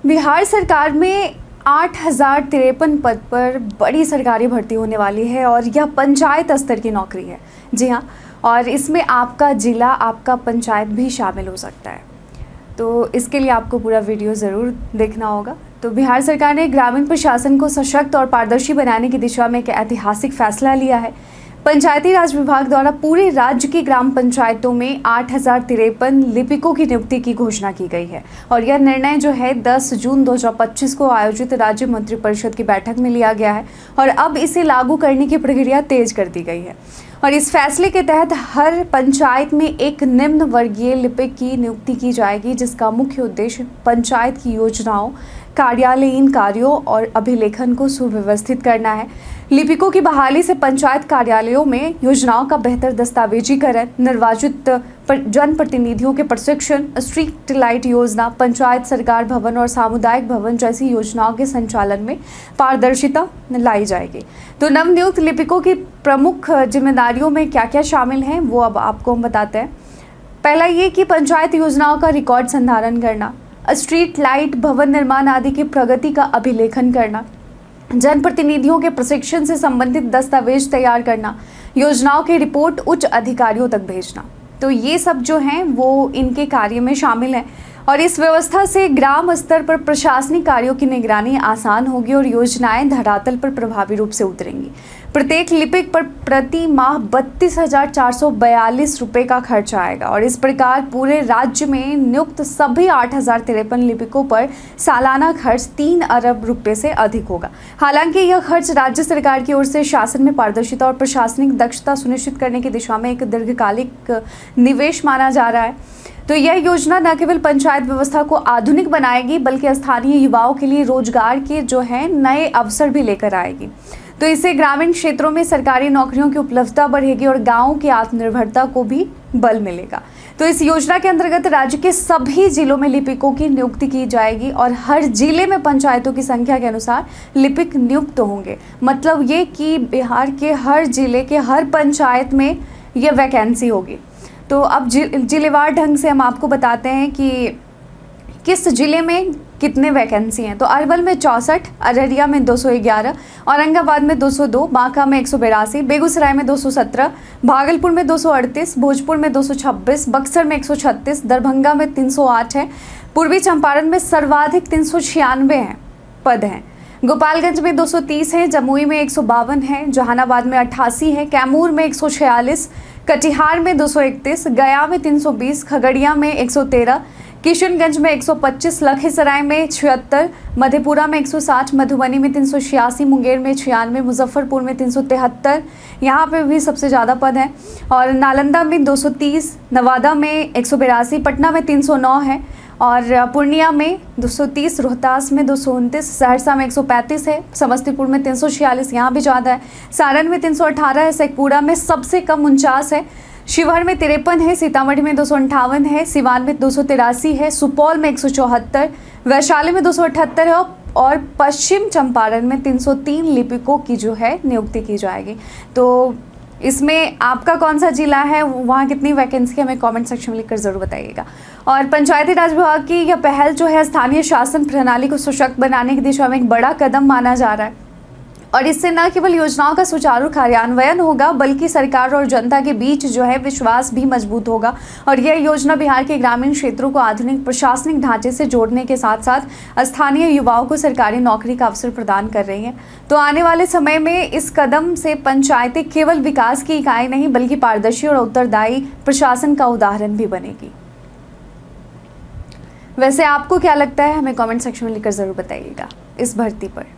बिहार सरकार में 8,053 पद पर बड़ी सरकारी भर्ती होने वाली है और यह पंचायत स्तर की नौकरी है। जी हाँ, और इसमें आपका जिला, आपका पंचायत भी शामिल हो सकता है। तो इसके लिए आपको पूरा वीडियो ज़रूर देखना होगा। तो बिहार सरकार ने ग्रामीण प्रशासन को सशक्त और पारदर्शी बनाने की दिशा में एक ऐतिहासिक फैसला लिया है। पंचायती राज विभाग द्वारा पूरे राज्य की ग्राम पंचायतों में 8,053 लिपिकों की नियुक्ति की घोषणा की गई है और यह निर्णय जो है 10 जून 2025 को आयोजित राज्य मंत्रिपरिषद की बैठक में लिया गया है और अब इसे लागू करने की प्रक्रिया तेज कर दी गई है। और इस फैसले के तहत हर पंचायत में एक निम्न वर्गीय लिपिक की नियुक्ति की जाएगी, जिसका मुख्य उद्देश्य पंचायत की योजनाओं, कार्यालयीन कार्यों और अभिलेखन को सुव्यवस्थित करना है। लिपिकों की बहाली से पंचायत कार्यालयों में योजनाओं का बेहतर दस्तावेजीकरण, निर्वाचित जनप्रतिनिधियों के प्रशिक्षण, स्ट्रीट लाइट योजना, पंचायत सरकार भवन और सामुदायिक भवन जैसी योजनाओं के संचालन में पारदर्शिता लाई जाएगी। तो नवनियुक्त लिपिकों की प्रमुख जिम्मेदारियों में क्या क्या शामिल हैं वो अब आपको हम बताते हैं। पहला ये कि पंचायत योजनाओं का रिकॉर्ड संधारण करना, स्ट्रीट लाइट, भवन निर्माण आदि की प्रगति का अभिलेखन करना, जनप्रतिनिधियों के प्रशिक्षण से संबंधित दस्तावेज तैयार करना, योजनाओं की रिपोर्ट उच्च अधिकारियों तक भेजना। तो ये सब जो हैं वो इनके कार्य में शामिल हैं और इस व्यवस्था से ग्राम स्तर पर प्रशासनिक कार्यों की निगरानी आसान होगी और योजनाएं धरातल पर प्रभावी रूप से उतरेंगी। प्रत्येक लिपिक पर प्रति माह 32,442 रुपये का खर्च आएगा और इस प्रकार पूरे राज्य में नियुक्त सभी 8,053 लिपिकों पर सालाना खर्च 3 अरब रुपये से अधिक होगा। हालांकि यह खर्च राज्य सरकार की ओर से शासन में पारदर्शिता और प्रशासनिक दक्षता सुनिश्चित करने की दिशा में एक दीर्घकालिक निवेश माना जा रहा है। तो यह योजना न केवल पंचायत व्यवस्था को आधुनिक बनाएगी बल्कि स्थानीय युवाओं के लिए रोजगार के जो है नए अवसर भी लेकर आएगी। तो इससे ग्रामीण क्षेत्रों में सरकारी नौकरियों की उपलब्धता बढ़ेगी और गांवों की आत्मनिर्भरता को भी बल मिलेगा। तो इस योजना के अंतर्गत राज्य के सभी जिलों में लिपिकों की नियुक्ति की जाएगी और हर जिले में पंचायतों की संख्या के अनुसार लिपिक नियुक्त होंगे। मतलब ये कि बिहार के हर जिले के हर पंचायत में यह वैकेंसी होगी। तो अब जिलेवार ढंग से हम आपको बताते हैं कि किस जिले में कितने वैकेंसी हैं। तो अरवल में 64, अररिया में 211, औरंगाबाद में 202, बांका में 182, बेगूसराय में 217, भागलपुर में 238, भोजपुर में 226, बक्सर में 136, दरभंगा में 308 है, पूर्वी चंपारण में सर्वाधिक 396 पद हैं, गोपालगंज में 230 है, जमुई में 152 है, जहानाबाद में 88 है, कैमूर में 146, कटिहार में 231, गया में 320, खगड़िया में 113, किशनगंज में 125, लखीसराय में 76, मधेपुरा में 160, मधुबनी में 386, मुंगेर में 96, मुजफ्फरपुर में 373, यहाँ पे भी सबसे ज़्यादा पद हैं, और नालंदा में 230, नवादा में 182, पटना में 309 है, और पूर्णिया में 230, रोहतास में 229, सहरसा में 135 है, समस्तीपुर में 346, यहाँ भी ज़्यादा है, सारण में 318 है, शेखपुरा में सबसे कम 49 है, शिवहर में 53 है, सीतामढ़ी में 258 है, सिवान में 283 है, सुपौल में 174, वैशाली में 278 है और पश्चिम चंपारण में 303 लिपिकों की जो है नियुक्ति की जाएगी। तो इसमें आपका कौन सा जिला है, वहाँ कितनी वैकेंसी, हमें कमेंट सेक्शन में लिखकर ज़रूर बताइएगा। और पंचायती राज विभाग की यह पहल जो है स्थानीय शासन प्रणाली को सशक्त बनाने की दिशा में एक बड़ा कदम माना जा रहा है और इससे न केवल योजनाओं का सुचारू कार्यान्वयन होगा बल्कि सरकार और जनता के बीच जो है विश्वास भी मजबूत होगा। और यह योजना बिहार के ग्रामीण क्षेत्रों को आधुनिक प्रशासनिक ढांचे से जोड़ने के साथ साथ स्थानीय युवाओं को सरकारी नौकरी का अवसर प्रदान कर रही है। तो आने वाले समय में इस कदम से पंचायतें केवल विकास की इकाई नहीं बल्कि पारदर्शी और उत्तरदायी प्रशासन का उदाहरण भी बनेगी। वैसे आपको क्या लगता है, हमें कमेंट सेक्शन में लिखकर ज़रूर बताइएगा इस भर्ती पर।